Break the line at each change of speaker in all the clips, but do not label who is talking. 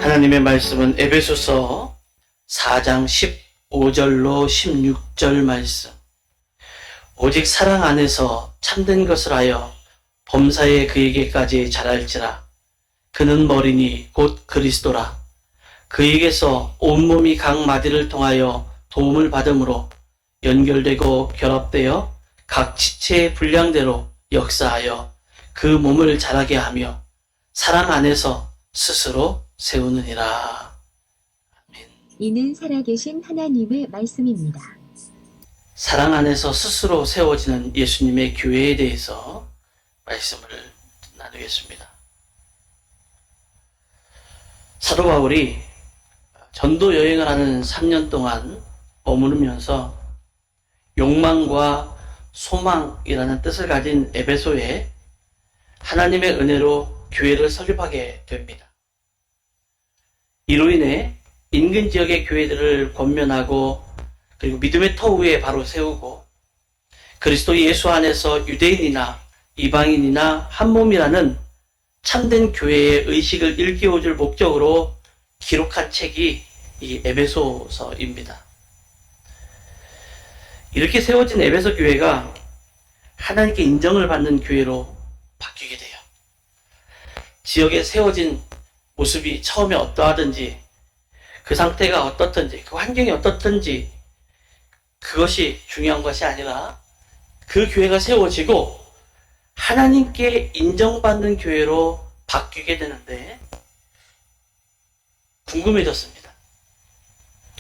하나님의 말씀은 에베소서 4장 15절로 16절 말씀. 오직 사랑 안에서 참된 것을 하여 범사에 그에게까지 자랄지라. 그는 머리니 곧 그리스도라. 그에게서 온몸이 각 마디를 통하여 도움을 받음으로 연결되고 결합되어 각 지체의 분량대로 역사하여 그 몸을 자라게 하며 사랑 안에서 스스로 세우느니라. 아멘.
이는 살아계신 하나님의 말씀입니다.
사랑 안에서 스스로 세워지는 예수님의 교회에 대해서 말씀을 나누겠습니다. 사도 바울이 전도 여행을 하는 3년 동안 머무르면서 욕망과 소망이라는 뜻을 가진 에베소에 하나님의 은혜로 교회를 설립하게 됩니다. 이로 인해 인근 지역의 교회들을 권면하고 그리고 믿음의 터 위에 바로 세우고 그리스도 예수 안에서 유대인이나 이방인이나 한 몸이라는 참된 교회의 의식을 일깨워줄 목적으로 기록한 책이 이 에베소서입니다. 이렇게 세워진 에베소 교회가 하나님께 인정을 받는 교회로 바뀌게 돼요. 지역에 세워진 모습이 처음에 어떠하든지 그 상태가 어떻든지 그 환경이 어떻든지 그것이 중요한 것이 아니라 그 교회가 세워지고 하나님께 인정받는 교회로 바뀌게 되는데 궁금해졌습니다.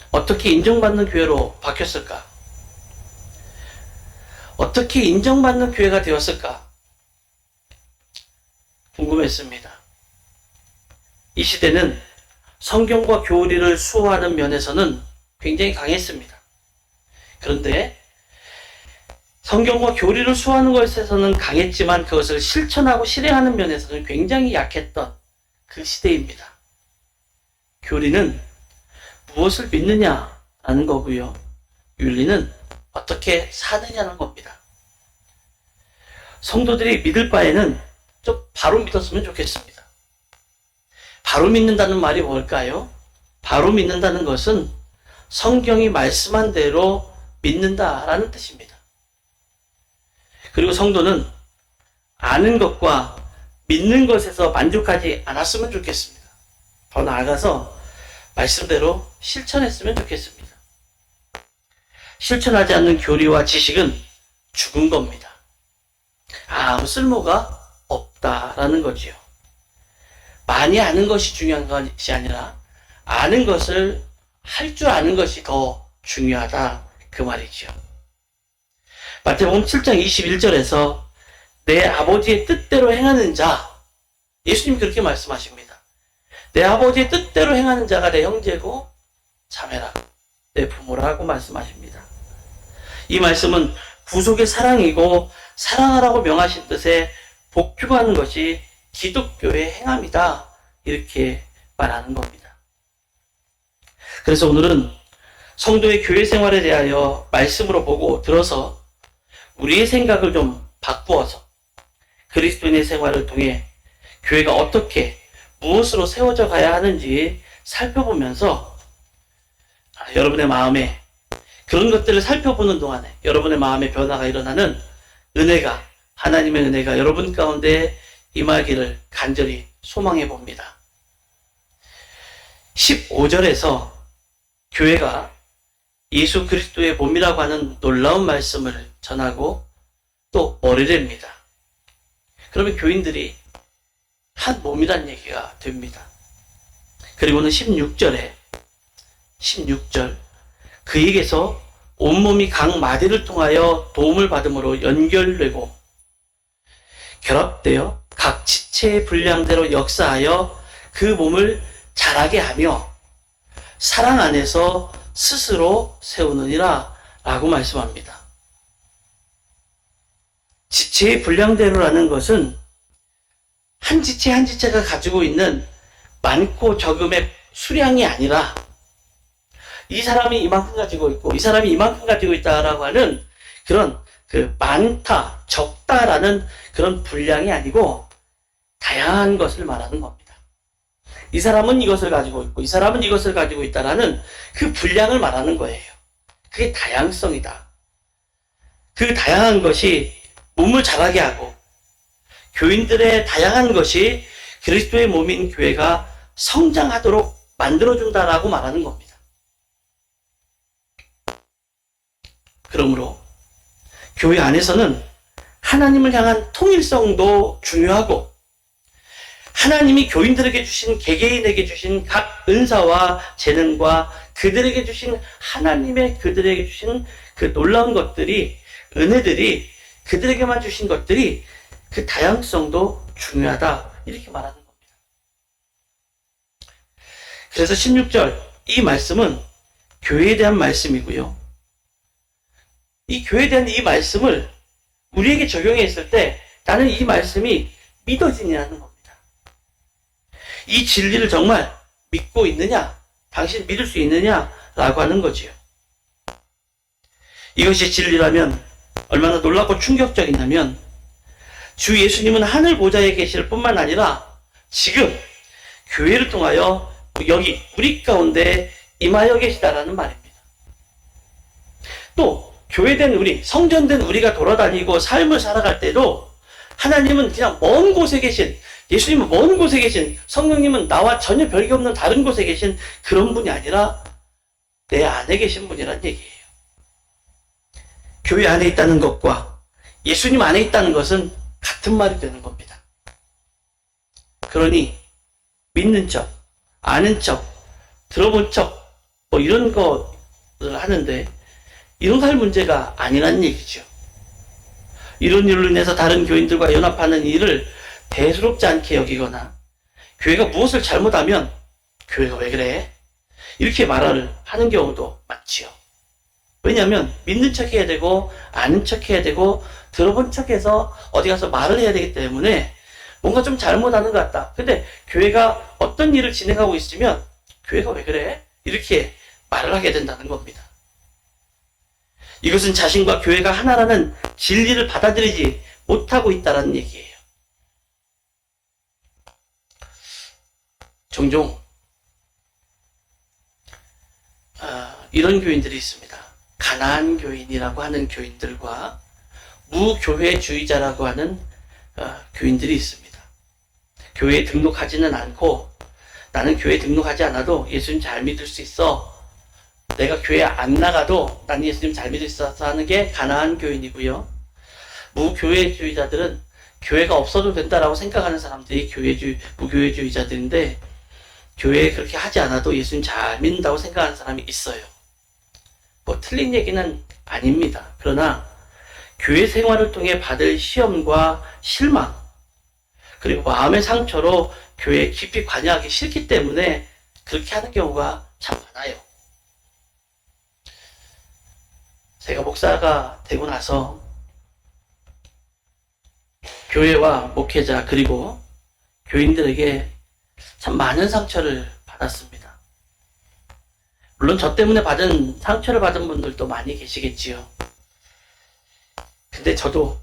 어떻게 인정받는 교회로 바뀌었을까? 어떻게 인정받는 교회가 되었을까? 궁금했습니다. 이 시대는 성경과 교리를 수호하는 면에서는 굉장히 강했습니다. 그런데 성경과 교리를 수호하는 것에서는 강했지만 그것을 실천하고 실행하는 면에서는 굉장히 약했던 그 시대입니다. 교리는 무엇을 믿느냐라는 거고요. 윤리는 어떻게 사느냐는 겁니다. 성도들이 믿을 바에는 좀 바로 믿었으면 좋겠습니다. 바로 믿는다는 말이 뭘까요? 바로 믿는다는 것은 성경이 말씀한 대로 믿는다라는 뜻입니다. 그리고 성도는 아는 것과 믿는 것에서 만족하지 않았으면 좋겠습니다. 더 나아가서 말씀대로 실천했으면 좋겠습니다. 실천하지 않는 교리와 지식은 죽은 겁니다. 아무 쓸모가 없다라는 거지요. 많이 아는 것이 중요한 것이 아니라 아는 것을 할 줄 아는 것이 더 중요하다 그 말이지요. 마태복음 7장 21절에서 내 아버지의 뜻대로 행하는 자, 예수님이 그렇게 말씀하십니다. 내 아버지의 뜻대로 행하는 자가 내 형제고 자매라, 내 부모라고 말씀하십니다. 이 말씀은 구속의 사랑이고 사랑하라고 명하신 뜻에 복종하는 것이 기독교의 행함이다, 이렇게 말하는 겁니다. 그래서 오늘은 성도의 교회 생활에 대하여 말씀으로 보고 들어서 우리의 생각을 좀 바꾸어서 그리스도인의 생활을 통해 교회가 어떻게 무엇으로 세워져 가야 하는지 살펴보면서 여러분의 마음에 그런 것들을 살펴보는 동안에 여러분의 마음의 변화가 일어나는 은혜가, 하나님의 은혜가 여러분 가운데 임하기를 간절히 소망해 봅니다. 15절에서 교회가 예수 그리스도의 몸이라고 하는 놀라운 말씀을 전하고 또 머리랍니다. 그러면 교인들이 한 몸이란 얘기가 됩니다. 그리고는 16절 그에게서 온몸이 각 마디를 통하여 도움을 받음으로 연결되고 결합되어 각 지체의 분량대로 역사하여 그 몸을 자라게 하며 사랑 안에서 스스로 세우느니라 라고 말씀합니다. 지체의 분량대로라는 것은 한 지체 한 지체가 가지고 있는 많고 적음의 수량이 아니라 이 사람이 이만큼 가지고 있고 이 사람이 이만큼 가지고 있다라고 하는 그런 그 많다, 적다라는 그런 분량이 아니고 다양한 것을 말하는 겁니다. 이 사람은 이것을 가지고 있고 이 사람은 이것을 가지고 있다라는 그 분량을 말하는 거예요. 그게 다양성이다. 그 다양한 것이 몸을 자라게 하고 교인들의 다양한 것이 그리스도의 몸인 교회가 성장하도록 만들어준다라고 말하는 겁니다. 그러므로 교회 안에서는 하나님을 향한 통일성도 중요하고 하나님이 교인들에게 주신 개개인에게 주신 각 은사와 재능과 그들에게 주신 그들에게 주신 그 놀라운 것들이 은혜들이 그들에게만 주신 것들이 그 다양성도 중요하다 이렇게 말하는 겁니다. 그래서 16절 이 말씀은 교회에 대한 말씀이고요. 이 교회에 대한 이 말씀을 우리에게 적용했을 때 나는 이 말씀이 믿어지냐는 겁니다. 이 진리를 정말 믿고 있느냐? 당신 믿을 수 있느냐라고 하는 거지요. 이것이 진리라면 얼마나 놀랍고 충격적이냐면 주 예수님은 하늘 보좌에 계실 뿐만 아니라 지금 교회를 통하여 여기 우리 가운데 임하여 계시다라는 말입니다. 또 교회된 우리, 성전된 우리가 돌아다니고 삶을 살아갈 때도 하나님은 그냥 먼 곳에 계신, 예수님은 먼 곳에 계신, 성령님은 나와 전혀 별개 없는 다른 곳에 계신 그런 분이 아니라 내 안에 계신 분이란 얘기예요. 교회 안에 있다는 것과 예수님 안에 있다는 것은 같은 말이 되는 겁니다. 그러니 믿는 척, 아는 척, 들어본 척, 뭐 이런 것을 하는데 이런 거 할 문제가 아니라는 얘기죠. 이런 일로 인해서 다른 교인들과 연합하는 일을 대수롭지 않게 여기거나 교회가 무엇을 잘못하면 교회가 왜 그래? 이렇게 말을 하는 경우도 많지요. 왜냐하면 믿는 척 해야 되고 아는 척 해야 되고 들어본 척해서 어디 가서 말을 해야 되기 때문에 뭔가 좀 잘못하는 것 같다. 근데 교회가 어떤 일을 진행하고 있으면 교회가 왜 그래? 이렇게 말을 하게 된다는 겁니다. 이것은 자신과 교회가 하나라는 진리를 받아들이지 못하고 있다는 얘기예요. 종종 이런 교인들이 있습니다. 가나안 교인이라고 하는 교인들과 무교회주의자라고 하는 교인들이 있습니다. 교회에 등록하지는 않고 나는 교회에 등록하지 않아도 예수님 잘 믿을 수 있어. 내가 교회 안 나가도 난 예수님 잘 믿을 수 있어 하는 게 가나안 교인이고요. 무교회주의자들은 교회가 없어도 된다라고 생각하는 사람들이 무교회주의자들인데 교회에 그렇게 하지 않아도 예수님 잘 믿는다고 생각하는 사람이 있어요. 뭐 틀린 얘기는 아닙니다. 그러나 교회 생활을 통해 받을 시험과 실망 그리고 마음의 상처로 교회에 깊이 관여하기 싫기 때문에 그렇게 하는 경우가 참 많아요. 제가 목사가 되고 나서 교회와 목회자 그리고 교인들에게 참 많은 상처를 받았습니다. 물론 저 때문에 상처를 받은 분들도 많이 계시겠지요. 근데 저도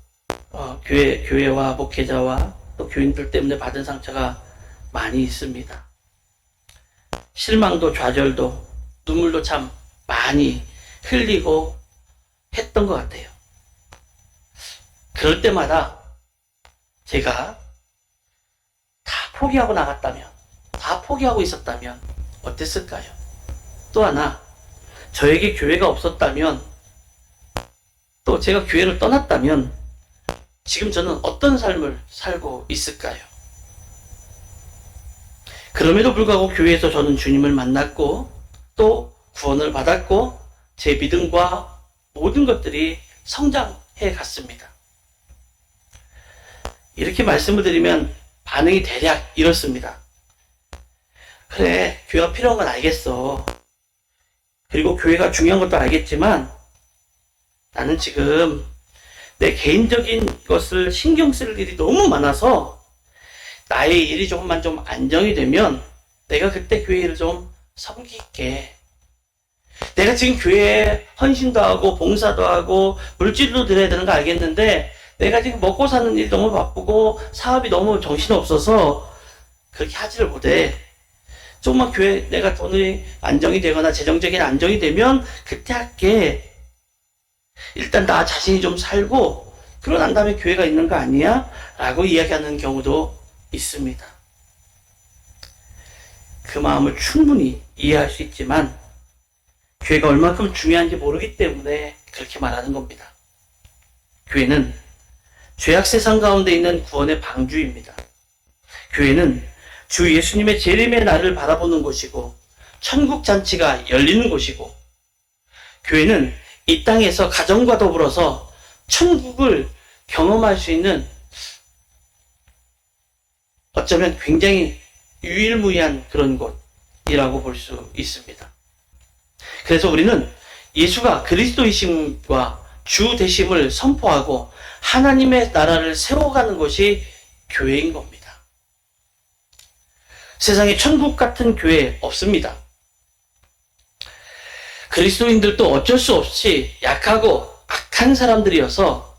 교회와 목회자와 또 교인들 때문에 받은 상처가 많이 있습니다. 실망도 좌절도 눈물도 참 많이 흘리고 했던 것 같아요. 그럴 때마다 제가 다 포기하고 나갔다면, 다 포기하고 있었다면 어땠을까요? 또 하나, 저에게 교회가 없었다면, 또 제가 교회를 떠났다면 지금 저는 어떤 삶을 살고 있을까요? 그럼에도 불구하고 교회에서 저는 주님을 만났고 또 구원을 받았고 제 믿음과 모든 것들이 성장해 갔습니다. 이렇게 말씀을 드리면 반응이 대략 이렇습니다. 그래, 교회가 필요한 건 알겠어. 그리고 교회가 중요한 것도 알겠지만 나는 지금 내 개인적인 것을 신경 쓸 일이 너무 많아서 나의 일이 조금만 좀 안정이 되면 내가 그때 교회를 좀 섬길게. 내가 지금 교회에 헌신도 하고 봉사도 하고 물질도 드려야 되는 거 알겠는데 내가 지금 먹고 사는 일이 너무 바쁘고 사업이 너무 정신없어서 그렇게 하지를 못해. 조금만 교회 내가 돈이 안정이 되거나 재정적인 안정이 되면 그때 할게. 일단 나 자신이 좀 살고 그러고 난 다음에 교회가 있는 거 아니야? 라고 이야기하는 경우도 있습니다. 그 마음을 충분히 이해할 수 있지만 교회가 얼마큼 중요한지 모르기 때문에 그렇게 말하는 겁니다. 교회는 죄악 세상 가운데 있는 구원의 방주입니다. 교회는 주 예수님의 재림의 날을 바라보는 곳이고 천국 잔치가 열리는 곳이고 교회는 이 땅에서 가정과 더불어서 천국을 경험할 수 있는 어쩌면 굉장히 유일무이한 그런 곳이라고 볼 수 있습니다. 그래서 우리는 예수가 그리스도이심과 주 되심을 선포하고 하나님의 나라를 세워가는 것이 교회인 겁니다. 세상에 천국 같은 교회 없습니다. 그리스도인들도 어쩔 수 없이 약하고 악한 사람들이어서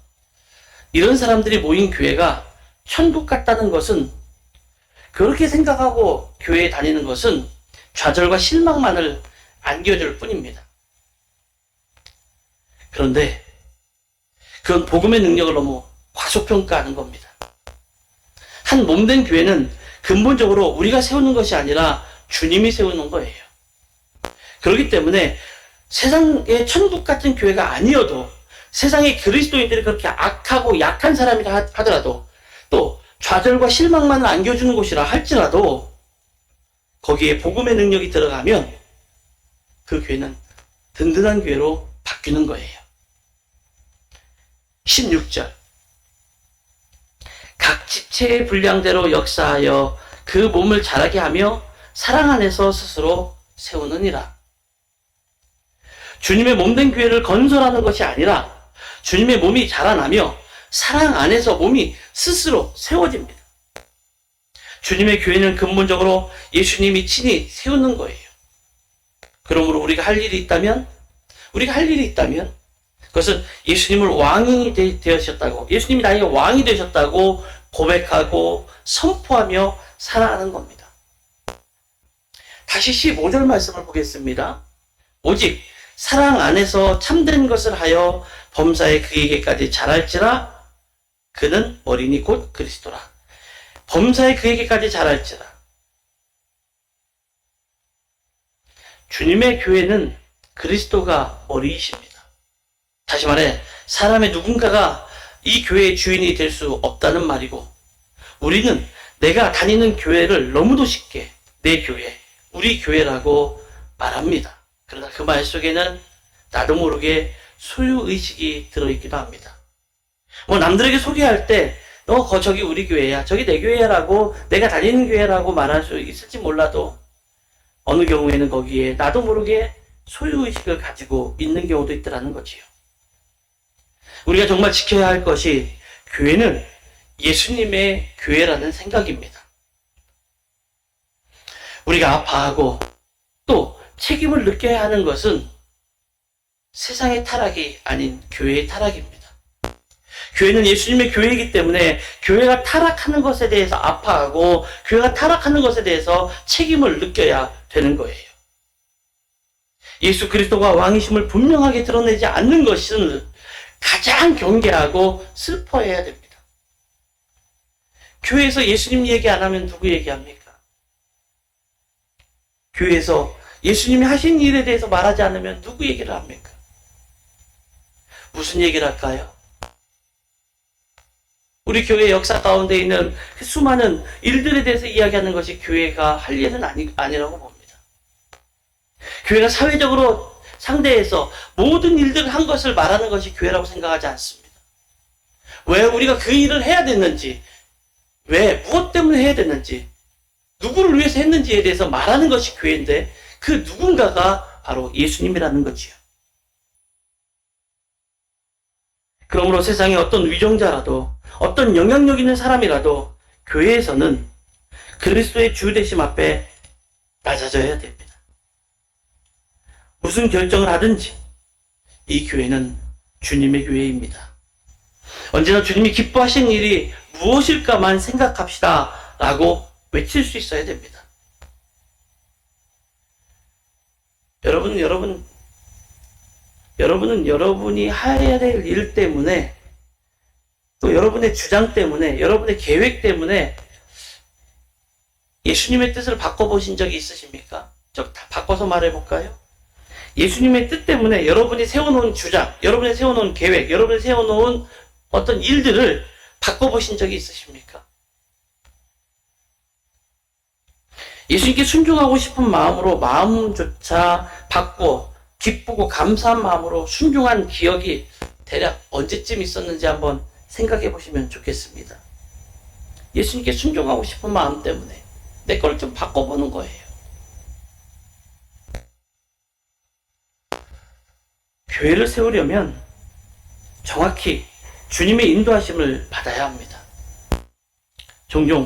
이런 사람들이 모인 교회가 천국 같다는 것은, 그렇게 생각하고 교회에 다니는 것은 좌절과 실망만을 안겨줄 뿐입니다. 그런데 그건 복음의 능력을 너무 과소평가하는 겁니다. 한 몸된 교회는 근본적으로 우리가 세우는 것이 아니라 주님이 세우는 거예요. 그렇기 때문에 세상의 천국 같은 교회가 아니어도, 세상의 그리스도인들이 그렇게 악하고 약한 사람이라 하더라도, 또 좌절과 실망만을 안겨주는 곳이라 할지라도 거기에 복음의 능력이 들어가면 그 교회는 든든한 교회로 바뀌는 거예요. 16절, 각 지체의 분량대로 역사하여 그 몸을 자라게 하며 사랑 안에서 스스로 세우느니라. 주님의 몸된 교회를 건설하는 것이 아니라 주님의 몸이 자라나며 사랑 안에서 몸이 스스로 세워집니다. 주님의 교회는 근본적으로 예수님이 친히 세우는 거예요. 그러므로 우리가 할 일이 있다면 그것은 예수님을 왕이 되셨다고, 예수님이 나의 왕이 되셨다고 고백하고 선포하며 살아가는 겁니다. 다시 15절 말씀을 보겠습니다. 오직 사랑 안에서 참된 것을 하여 범사에 그에게까지 자랄지라. 그는 어린이 곧 그리스도라. 범사에 그에게까지 자랄지라. 주님의 교회는 그리스도가 머리이십니다. 다시 말해, 사람의 누군가가 이 교회의 주인이 될 수 없다는 말이고, 우리는 내가 다니는 교회를 너무도 쉽게 내 교회, 우리 교회라고 말합니다. 그러나 그 말 속에는 나도 모르게 소유의식이 들어있기도 합니다. 남들에게 소개할 때 저기 우리 교회야, 저기 내 교회라고, 내가 다니는 교회라고 말할 수 있을지 몰라도 어느 경우에는 거기에 나도 모르게 소유의식을 가지고 있는 경우도 있더라는 거지요. 우리가 정말 지켜야 할 것이 교회는 예수님의 교회라는 생각입니다. 우리가 아파하고 또 책임을 느껴야 하는 것은 세상의 타락이 아닌 교회의 타락입니다. 교회는 예수님의 교회이기 때문에 교회가 타락하는 것에 대해서 아파하고 교회가 타락하는 것에 대해서 책임을 느껴야 되는 거예요. 예수 그리스도가 왕이심을 분명하게 드러내지 않는 것은 가장 경계하고 슬퍼해야 됩니다. 교회에서 예수님 얘기 안 하면 누구 얘기합니까? 교회에서 예수님이 하신 일에 대해서 말하지 않으면 누구 얘기를 합니까? 무슨 얘기를 할까요? 우리 교회 역사 가운데 있는 그 수많은 일들에 대해서 이야기하는 것이 교회가 할 일은 아니라고 봅니다. 교회가 사회적으로 상대해서 모든 일들을 한 것을 말하는 것이 교회라고 생각하지 않습니다. 왜 우리가 그 일을 해야 됐는지, 왜, 무엇 때문에 해야 됐는지, 누구를 위해서 했는지에 대해서 말하는 것이 교회인데, 그 누군가가 바로 예수님이라는 거지요. 그러므로 세상에 어떤 위종자라도, 어떤 영향력 있는 사람이라도 교회에서는 그리스도의 주 되심 앞에 낮아져야 됩니다. 무슨 결정을 하든지 이 교회는 주님의 교회입니다. 언제나 주님이 기뻐하신 일이 무엇일까만 생각합시다 라고 외칠 수 있어야 됩니다. 여러분은 여러분이 해야 될 일 때문에, 또 여러분의 주장 때문에, 여러분의 계획 때문에 예수님의 뜻을 바꿔보신 적이 있으십니까? 바꿔서 말해볼까요? 예수님의 뜻 때문에 여러분이 세워놓은 주장, 여러분이 세워놓은 계획, 여러분이 세워놓은 어떤 일들을 바꿔보신 적이 있으십니까? 예수님께 순종하고 싶은 마음으로 마음조차 바꿔 기쁘고 감사한 마음으로 순종한 기억이 대략 언제쯤 있었는지 한번 생각해 보시면 좋겠습니다. 예수님께 순종하고 싶은 마음 때문에 내 걸 좀 바꿔보는 거예요. 교회를 세우려면 정확히 주님의 인도하심을 받아야 합니다. 종종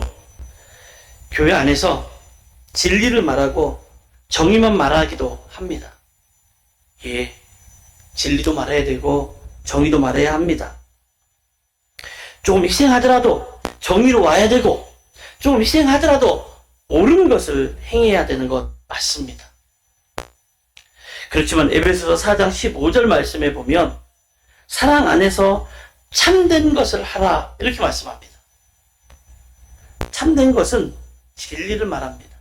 교회 안에서 진리를 말하고 정의만 말하기도 합니다. 예, 진리도 말해야 되고 정의도 말해야 합니다. 조금 희생하더라도 정의로 와야 되고, 조금 희생하더라도 옳은 것을 행해야 되는 것 맞습니다. 그렇지만 에베소서 4장 15절 말씀에 보면 사랑 안에서 참된 것을 하라 이렇게 말씀합니다. 참된 것은 진리를 말합니다.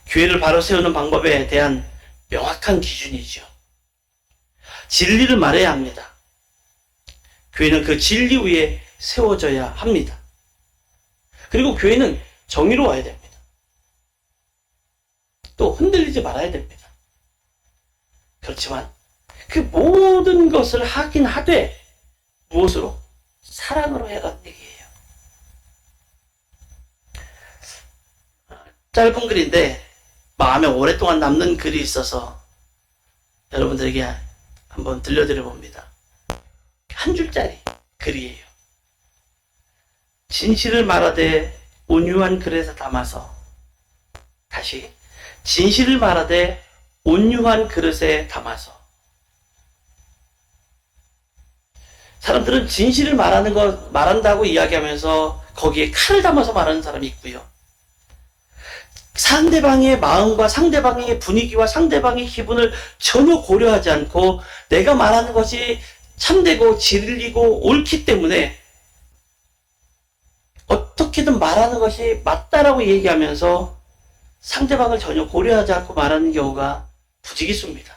교회를 바로 세우는 방법에 대한 명확한 기준이죠. 진리를 말해야 합니다. 교회는 그 진리 위에 세워져야 합니다. 그리고 교회는 정의로 와야 됩니다. 또 흔들리지 말아야 됩니다. 그렇지만 그 모든 것을 하긴 하되 무엇으로? 사랑으로 해라는 얘기예요. 짧은 글인데 마음에 오랫동안 남는 글이 있어서 여러분들에게 한번 들려드려 봅니다. 한 줄짜리 글이에요. 진실을 말하되 온유한 글에서 담아서, 다시 진실을 말하되 온유한 그릇에 담아서. 사람들은 진실을 말한다고 이야기하면서 거기에 칼을 담아서 말하는 사람이 있고요. 상대방의 마음과 상대방의 분위기와 상대방의 기분을 전혀 고려하지 않고 내가 말하는 것이 참되고 진리고 옳기 때문에 어떻게든 말하는 것이 맞다라고 얘기하면서 상대방을 전혀 고려하지 않고 말하는 경우가 부지기수입니다.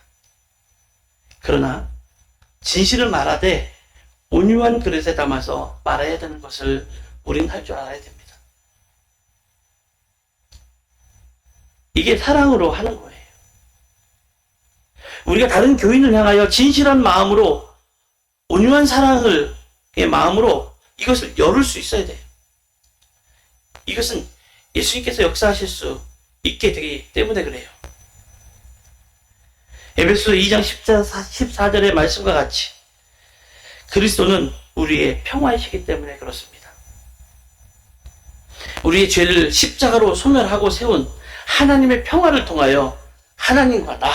그러나 진실을 말하되 온유한 그릇에 담아서 말해야 되는 것을 우린 할 줄 알아야 됩니다. 이게 사랑으로 하는 거예요. 우리가 다른 교인을 향하여 진실한 마음으로, 온유한 사랑의 마음으로 이것을 열을 수 있어야 돼요. 이것은 예수님께서 역사하실 수 있게 되기 때문에 그래요. 에베소 2장 14절의 말씀과 같이 그리스도는 우리의 평화이시기 때문에 그렇습니다. 우리의 죄를 십자가로 소멸하고 세운 하나님의 평화를 통하여 하나님과 나,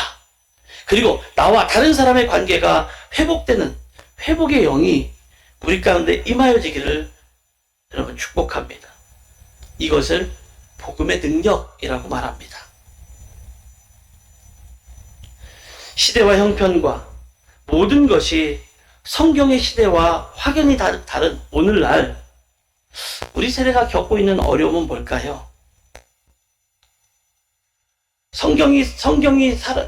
그리고 나와 다른 사람의 관계가 회복되는 회복의 영이 우리 가운데 임하여지기를 여러분 축복합니다. 이것을 복음의 능력이라고 말합니다. 시대와 형편과 모든 것이 성경의 시대와 확연히 다른 오늘날 우리 세대가 겪고 있는 어려움은 뭘까요? 성경이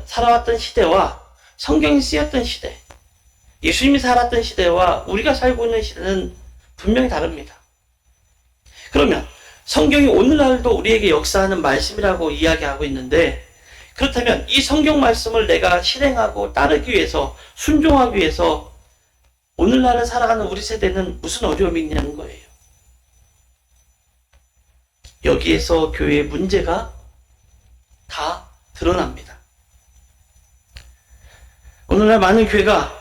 살아왔던 시대와 성경이 쓰였던 시대, 예수님이 살았던 시대와 우리가 살고 있는 시대는 분명히 다릅니다. 그러면 성경이 오늘날도 우리에게 역사하는 말씀이라고 이야기하고 있는데, 그렇다면 이 성경 말씀을 내가 실행하고 따르기 위해서, 순종하기 위해서 오늘날을 살아가는 우리 세대는 무슨 어려움이 있냐는 거예요. 여기에서 교회의 문제가 다 드러납니다. 오늘날 많은 교회가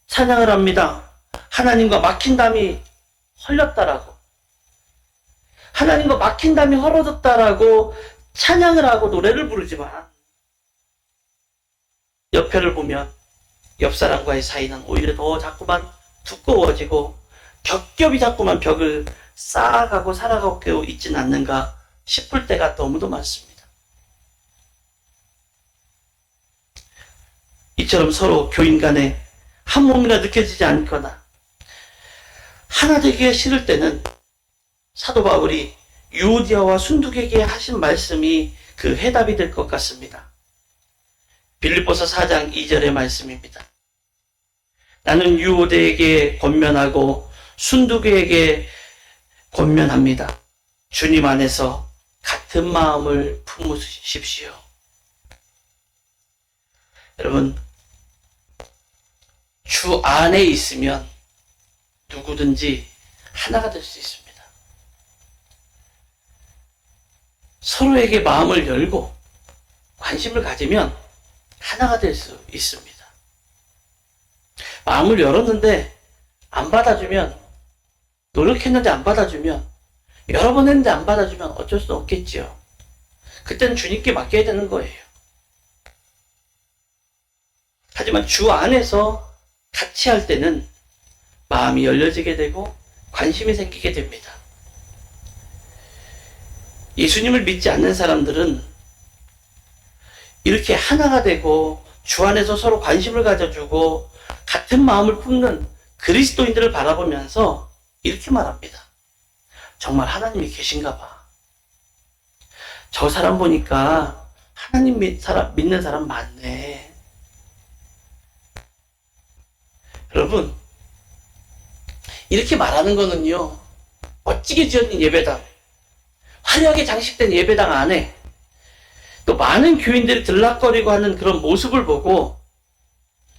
찬양을 합니다. 하나님과 막힌 담이 흘렸다라고, 하나님과 막힌 담이 헐어졌다라고 찬양을 하고 노래를 부르지만 옆에를 보면 옆 사람과의 사이는 오히려 더 자꾸만 두꺼워지고 겹겹이 자꾸만 벽을 쌓아가고 살아가고 있지는 않는가 싶을 때가 너무도 많습니다. 이처럼 서로 교인 간에 한 몸이라 느껴지지 않거나 하나 되기가 싫을 때는 사도 바울이 유오디아와 순두개에게 하신 말씀이 그 해답이 될 것 같습니다. 빌립보서 4장 2절의 말씀입니다. 나는 유오디아에게 권면하고 순두개에게 권면합니다. 주님 안에서 같은 마음을 품으십시오. 여러분, 주 안에 있으면 누구든지 하나가 될 수 있습니다. 서로에게 마음을 열고 관심을 가지면 하나가 될 수 있습니다. 마음을 열었는데 안 받아주면, 노력했는데 안 받아주면, 여러 번 했는데 안 받아주면 어쩔 수 없겠지요. 그때는 주님께 맡겨야 되는 거예요. 하지만 주 안에서 같이 할 때는 마음이 열려지게 되고 관심이 생기게 됩니다. 예수님을 믿지 않는 사람들은 이렇게 하나가 되고 주 안에서 서로 관심을 가져주고 같은 마음을 품는 그리스도인들을 바라보면서 이렇게 말합니다. 정말 하나님이 계신가 봐. 저 사람 보니까 하나님 믿는 사람 많네. 여러분, 이렇게 말하는 거는요, 멋지게 지어진 예배당, 화려하게 장식된 예배당 안에 또 많은 교인들이 들락거리고 하는 그런 모습을 보고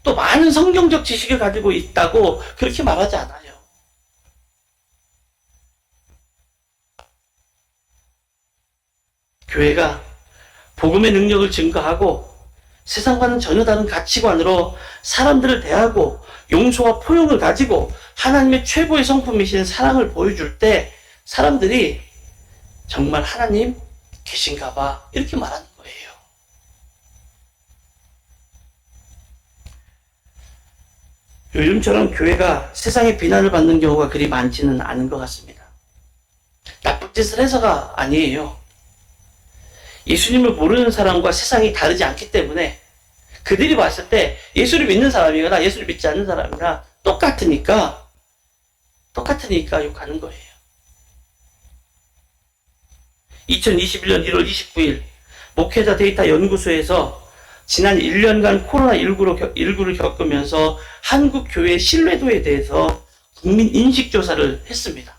또 많은 성경적 지식을 가지고 있다고 그렇게 말하지 않아요. 교회가 복음의 능력을 증거하고 세상과는 전혀 다른 가치관으로 사람들을 대하고 용서와 포용을 가지고 하나님의 최고의 성품이신 사랑을 보여줄 때 사람들이 정말 하나님 계신가 봐 이렇게 말하는 거예요. 요즘처럼 교회가 세상의 비난을 받는 경우가 그리 많지는 않은 것 같습니다. 나쁜 짓을 해서가 아니에요. 예수님을 모르는 사람과 세상이 다르지 않기 때문에 그들이 봤을 때 예수를 믿는 사람이거나 예수를 믿지 않는 사람이나 똑같으니까 욕하는 거예요. 2021년 1월 29일 목회자 데이터 연구소에서 지난 1년간 코로나19를 겪으면서 한국 교회의 신뢰도에 대해서 국민 인식조사를 했습니다.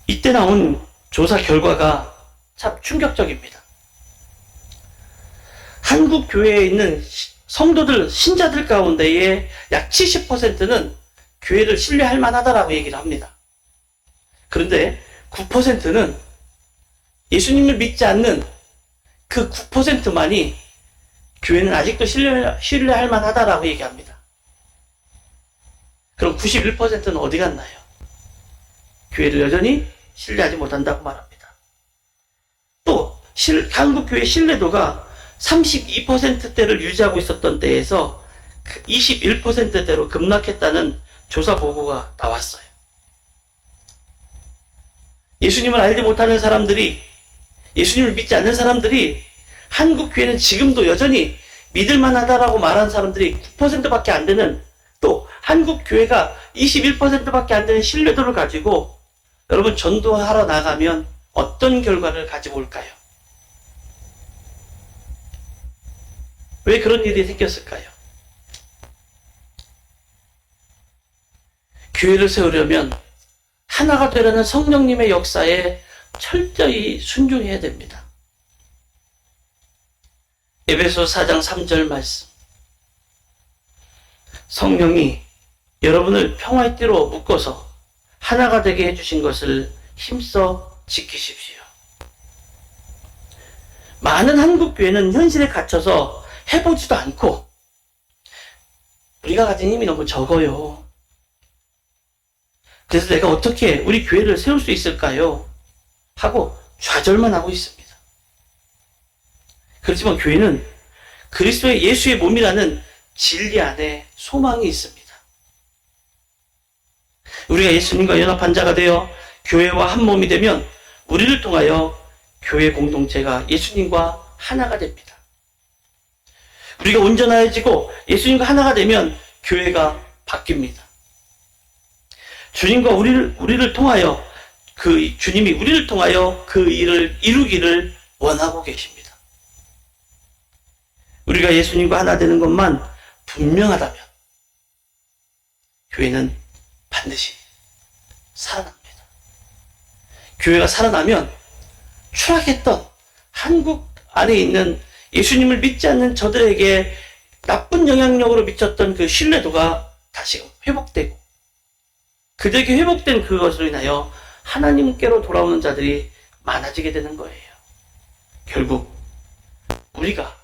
이때 나온 조사 결과가 참 충격적입니다. 한국 교회에 있는 성도들, 신자들 가운데에 약 70%는 교회를 신뢰할 만하다라고 얘기를 합니다. 그런데 9%는 예수님을 믿지 않는 그 9%만이 교회는 아직도 신뢰할 만하다라고 얘기합니다. 그럼 91%는 어디 갔나요? 교회를 여전히 신뢰하지 못한다고 말합니다. 또 한국 교회 신뢰도가 32%대를 유지하고 있었던 때에서 21%대로 급락했다는 조사 보고가 나왔어요. 예수님을 알지 못하는 사람들이, 예수님을 믿지 않는 사람들이 한국 교회는 지금도 여전히 믿을만하다라고 말하는 사람들이 9%밖에 안 되는, 또 한국 교회가 21%밖에 안 되는 신뢰도를 가지고 여러분 전도하러 나가면 어떤 결과를 가지고 올까요? 왜 그런 일이 생겼을까요? 교회를 세우려면 하나가 되려는 성령님의 역사에 철저히 순종해야 됩니다. 에베소 4장 3절 말씀. 성령이 여러분을 평화의 띠로 묶어서 하나가 되게 해주신 것을 힘써 지키십시오. 많은 한국 교회는 현실에 갇혀서 해보지도 않고 우리가 가진 힘이 너무 적어요. 그래서 내가 어떻게 우리 교회를 세울 수 있을까요? 하고 좌절만 하고 있습니다. 그렇지만 교회는 그리스도의 예수의 몸이라는 진리 안에 소망이 있습니다. 우리가 예수님과 연합한 자가 되어 교회와 한 몸이 되면 우리를 통하여 교회 공동체가 예수님과 하나가 됩니다. 우리가 온전해지고 예수님과 하나가 되면 교회가 바뀝니다. 주님과 우리를 통하여 주님이 우리를 통하여 그 일을 이루기를 원하고 계십니다. 우리가 예수님과 하나 되는 것만 분명하다면 교회는 반드시 살아납니다. 교회가 살아나면 추락했던 한국 안에 있는 예수님을 믿지 않는 저들에게 나쁜 영향력으로 미쳤던 그 신뢰도가 다시 회복되고, 그들에게 회복된 그것으로 인하여 하나님께로 돌아오는 자들이 많아지게 되는 거예요. 결국 우리가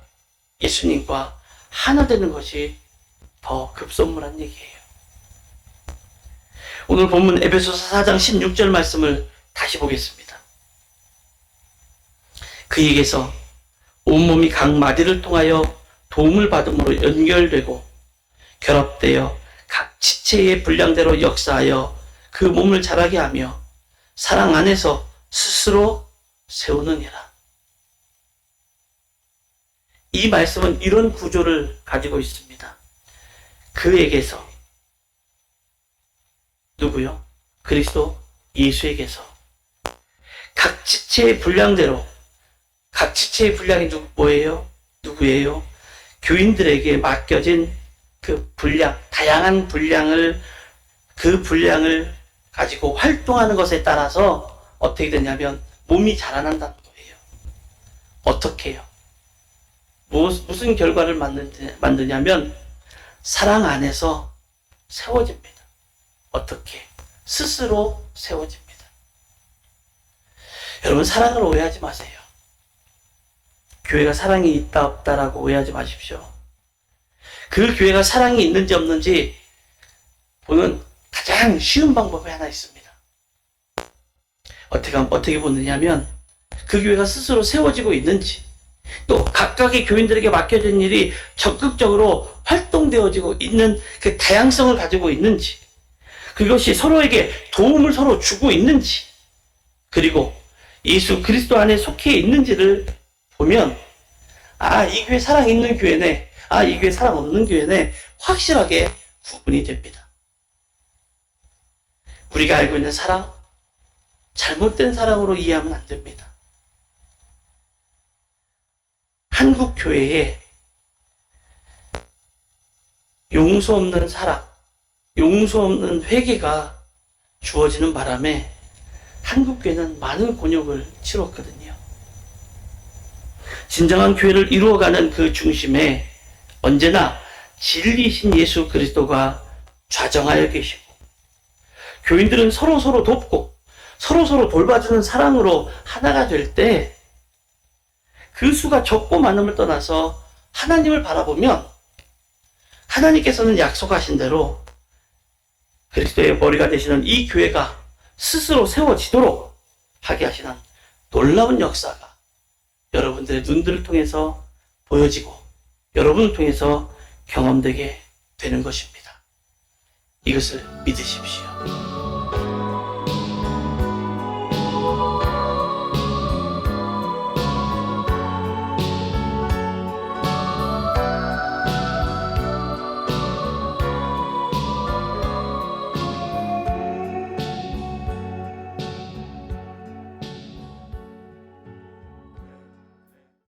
예수님과 하나 되는 것이 더 급선무란 얘기예요. 오늘 본문 에베소서 4장 16절 말씀을 다시 보겠습니다. 그에게서 온몸이 각 마디를 통하여 도움을 받음으로 연결되고 결합되어 각 지체의 분량대로 역사하여 그 몸을 자라게 하며 사랑 안에서 스스로 세우느니라. 이 말씀은 이런 구조를 가지고 있습니다. 그에게서, 누구요? 그리스도 예수에게서 각 지체의 분량대로, 각 지체의 분량이 누구예요? 교인들에게 맡겨진 그 분량, 다양한 분량을, 그 분량을 가지고 활동하는 것에 따라서 어떻게 되냐면 몸이 자라난다는 거예요. 어떻게 해요? 무슨 결과를 만드냐면 사랑 안에서 세워집니다. 어떻게? 스스로 세워집니다. 여러분, 사랑을 오해하지 마세요. 교회가 사랑이 있다 없다라고 오해하지 마십시오. 그 교회가 사랑이 있는지 없는지 보는 가장 쉬운 방법이 하나 있습니다. 어떻게 보느냐면 그 교회가 스스로 세워지고 있는지, 또 각각의 교인들에게 맡겨진 일이 적극적으로 활동되어지고 있는 그 다양성을 가지고 있는지, 그것이 서로에게 도움을 서로 주고 있는지, 그리고 예수 그리스도 안에 속해 있는지를 보면, 이 교회 사랑 있는 교회네, 이 교회 사랑 없는 교회네, 확실하게 구분이 됩니다. 우리가 알고 있는 사랑, 잘못된 사랑으로 이해하면 안 됩니다. 한국 교회에 용서 없는 사랑, 용서 없는 회개가 주어지는 바람에 한국 교회는 많은 곤욕을 치렀거든요. 진정한 교회를 이루어가는 그 중심에 언제나 진리이신 예수 그리스도가 좌정하여 계시고, 교인들은 서로 돕고 서로 돌봐주는 사랑으로 하나가 될 때 그 수가 적고 많음을 떠나서 하나님을 바라보면 하나님께서는 약속하신 대로 그리스도의 머리가 되시는 이 교회가 스스로 세워지도록 하게 하시는 놀라운 역사가 여러분들의 눈들을 통해서 보여지고 여러분을 통해서 경험되게 되는 것입니다. 이것을 믿으십시오.